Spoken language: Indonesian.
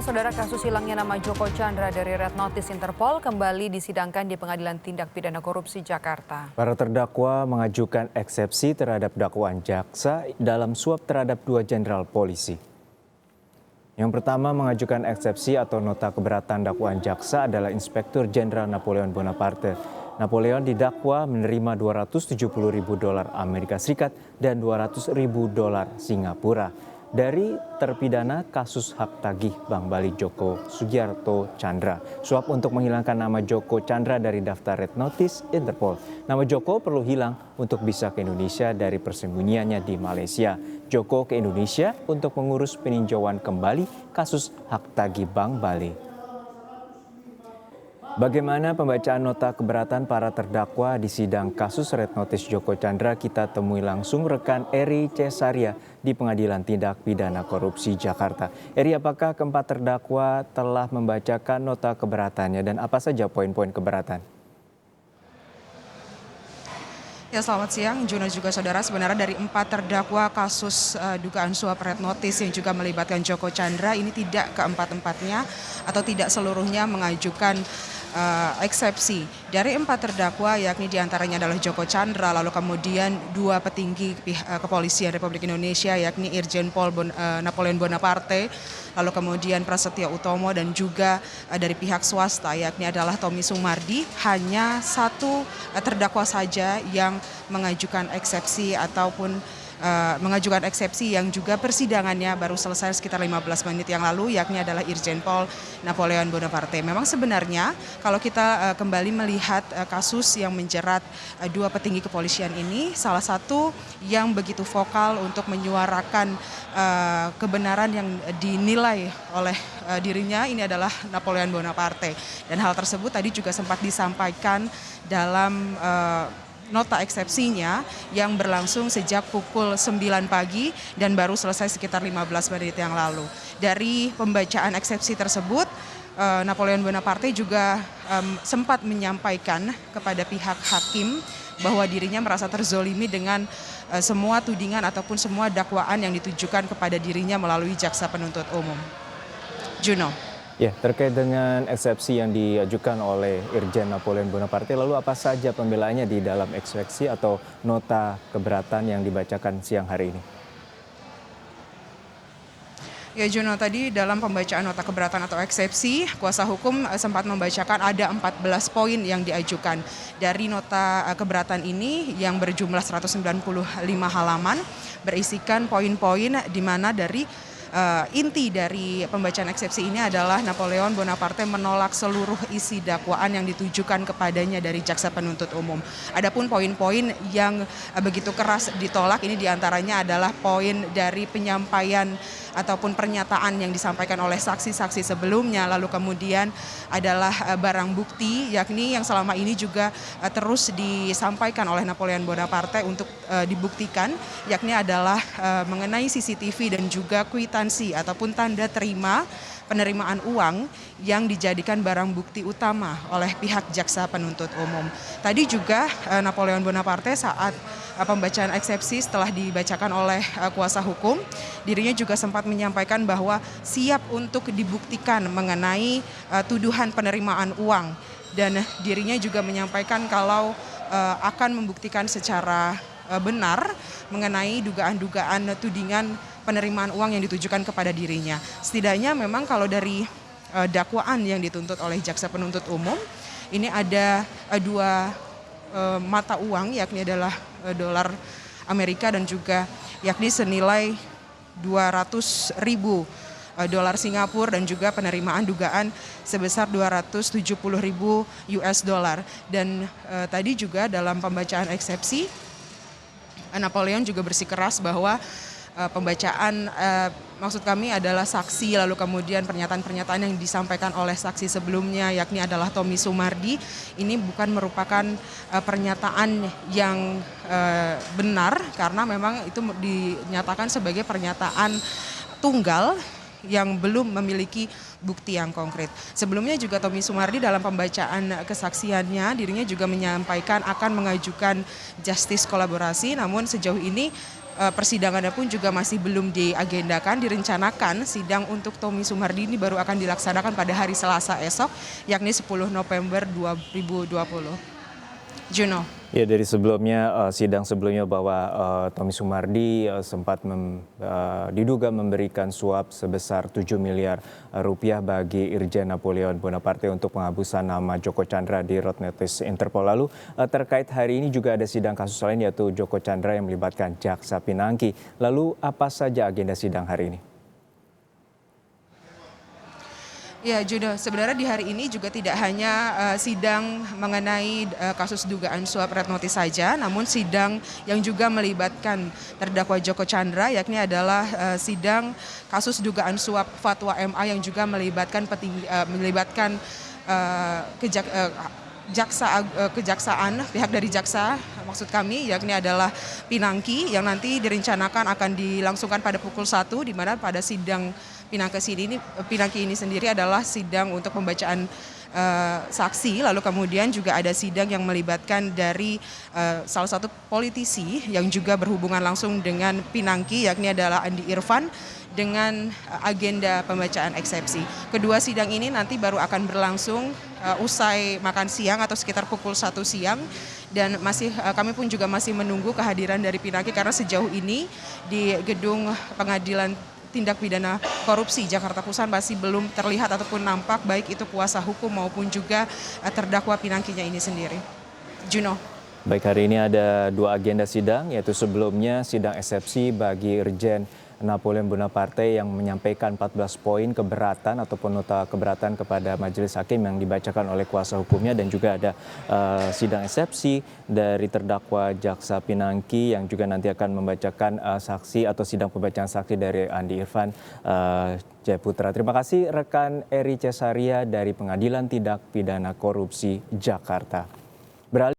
Saudara, kasus hilangnya nama Joko Chandra dari Red Notice Interpol kembali disidangkan di Pengadilan Tindak Pidana Korupsi Jakarta. Para terdakwa mengajukan eksepsi terhadap dakwaan jaksa dalam suap terhadap 2 jenderal polisi. Yang pertama mengajukan eksepsi atau nota keberatan dakwaan jaksa adalah Inspektur Jenderal Napoleon Bonaparte. Napoleon didakwa menerima $270.000 Amerika Serikat dan $200.000 Singapura dari terpidana kasus hak tagih Bank Bali Joko Sugiarto Chandra. Suap untuk menghilangkan nama Joko Chandra dari daftar Red Notice Interpol. Nama Joko perlu hilang untuk bisa ke Indonesia dari persembunyiannya di Malaysia. Joko ke Indonesia untuk mengurus peninjauan kembali kasus hak tagih Bank Bali. Bagaimana pembacaan nota keberatan para terdakwa di sidang kasus Red Notice Joko Chandra, kita temui langsung rekan Eri Cesaria di Pengadilan Tindak Pidana Korupsi Jakarta. Eri, apakah keempat terdakwa telah membacakan nota keberatannya dan apa saja poin-poin keberatan? Ya, selamat siang, Juno juga saudara. Sebenarnya dari 4 terdakwa kasus dugaan suap Red Notice yang juga melibatkan Joko Chandra, ini tidak keempat-empatnya atau tidak seluruhnya mengajukan eksepsi. Dari 4 terdakwa, yakni diantaranya adalah Joko Chandra, lalu kemudian 2 petinggi kepolisian Republik Indonesia, yakni Irjen Pol Napoleon Bonaparte, lalu kemudian Prasetyo Utomo, dan juga dari pihak swasta, yakni adalah Tommy Sumardi. Hanya 1 terdakwa saja yang mengajukan eksepsi ataupun mengajukan eksepsi yang juga persidangannya baru selesai sekitar 15 menit yang lalu, yakni adalah Irjen Pol Napoleon Bonaparte. Memang sebenarnya kalau kita kembali melihat kasus yang menjerat 2 petinggi kepolisian ini, salah satu yang begitu vokal untuk menyuarakan kebenaran yang dinilai oleh dirinya ini adalah Napoleon Bonaparte. Dan hal tersebut tadi juga sempat disampaikan dalam nota eksepsinya yang berlangsung sejak pukul 9 pagi dan baru selesai sekitar 15 menit yang lalu. Dari pembacaan eksepsi tersebut, Napoleon Bonaparte juga sempat menyampaikan kepada pihak hakim bahwa dirinya merasa terzolimi dengan semua tudingan ataupun semua dakwaan yang ditujukan kepada dirinya melalui jaksa penuntut umum. Juno. Ya, terkait dengan eksepsi yang diajukan oleh Irjen Napoleon Bonaparte, lalu apa saja pembelaannya di dalam eksepsi atau nota keberatan yang dibacakan siang hari ini? Ya, Juno, tadi dalam pembacaan nota keberatan atau eksepsi, kuasa hukum sempat membacakan ada 14 poin yang diajukan. Dari nota keberatan ini yang berjumlah 195 halaman, berisikan poin-poin di mana dari inti dari pembacaan eksepsi ini adalah Napoleon Bonaparte menolak seluruh isi dakwaan yang ditujukan kepadanya dari jaksa penuntut umum. Adapun poin-poin yang begitu keras ditolak ini diantaranya adalah poin dari penyampaian ataupun pernyataan yang disampaikan oleh saksi-saksi sebelumnya, lalu kemudian adalah barang bukti, yakni yang selama ini juga terus disampaikan oleh Napoleon Bonaparte untuk dibuktikan, yakni adalah mengenai CCTV dan juga kwitansi ataupun tanda terima penerimaan uang yang dijadikan barang bukti utama oleh pihak jaksa penuntut umum. Tadi juga Napoleon Bonaparte saat pembacaan eksepsi setelah dibacakan oleh kuasa hukum, dirinya juga sempat menyampaikan bahwa siap untuk dibuktikan mengenai tuduhan penerimaan uang, dan dirinya juga menyampaikan kalau akan membuktikan secara benar mengenai dugaan-dugaan tudingan penerimaan uang yang ditujukan kepada dirinya. Setidaknya memang kalau dari dakwaan yang dituntut oleh jaksa penuntut umum, ini ada 2 mata uang, yakni adalah dolar Amerika dan juga yakni senilai 200.000 dolar Singapura dan juga penerimaan dugaan sebesar 270.000 US dollar. Dan tadi juga dalam pembacaan eksepsi, Napoleon juga bersikeras bahwa pembacaan maksud kami adalah saksi, lalu kemudian pernyataan-pernyataan yang disampaikan oleh saksi sebelumnya, yakni adalah Tommy Sumardi, ini bukan merupakan pernyataan yang benar karena memang itu dinyatakan sebagai pernyataan tunggal yang belum memiliki bukti yang konkret. Sebelumnya juga Tommy Sumardi dalam pembacaan kesaksiannya, dirinya juga menyampaikan akan mengajukan justice kolaborasi, namun sejauh ini persidangannya pun juga masih belum diagendakan. Direncanakan sidang untuk Tommy Sumardi ini baru akan dilaksanakan pada hari Selasa esok, yakni 10 November 2020. Juno. Ya, dari sebelumnya sidang sebelumnya bahwa Tommy Sumardi sempat diduga memberikan suap sebesar 7 miliar rupiah bagi Irjen Napoleon Bonaparte untuk penghapusan nama Joko Chandra di Red Notice Interpol. Lalu terkait hari ini juga ada sidang kasus lain yaitu Joko Chandra yang melibatkan Jaksa Pinangki. Lalu apa saja agenda sidang hari ini? Ya, Juno, sebenarnya di hari ini juga tidak hanya sidang mengenai kasus dugaan suap Red Notice saja, namun sidang yang juga melibatkan terdakwa Joko Chandra, yakni adalah sidang kasus dugaan suap fatwa MA yang juga melibatkan kejaksaan, pihak dari jaksa, maksud kami yakni adalah Pinangki, yang nanti direncanakan akan dilangsungkan pada pukul 1, di mana pada sidang Pinangki ini sendiri adalah sidang untuk pembacaan saksi, lalu kemudian juga ada sidang yang melibatkan dari salah satu politisi yang juga berhubungan langsung dengan Pinangki, yakni adalah Andi Irfan, dengan agenda pembacaan eksepsi. Kedua sidang ini nanti baru akan berlangsung usai makan siang atau sekitar pukul 1 siang, dan kami pun juga masih menunggu kehadiran dari Pinangki karena sejauh ini di gedung pengadilan tindak pidana korupsi Jakarta Pusat masih belum terlihat ataupun nampak baik itu kuasa hukum maupun juga terdakwa Pinangkinya ini sendiri. Juno. Baik, hari ini ada 2 agenda sidang, yaitu sebelumnya sidang eksepsi bagi Irjen Napoleon Bonaparte yang menyampaikan 14 poin keberatan ataupun nota keberatan kepada majelis hakim yang dibacakan oleh kuasa hukumnya, dan juga ada sidang eksepsi dari terdakwa Jaksa Pinangki yang juga nanti akan membacakan saksi atau sidang pembacaan saksi dari Andi Irfan Jayapura. Terima kasih rekan Eri Cesaria dari Pengadilan Tindak Pidana Korupsi Jakarta.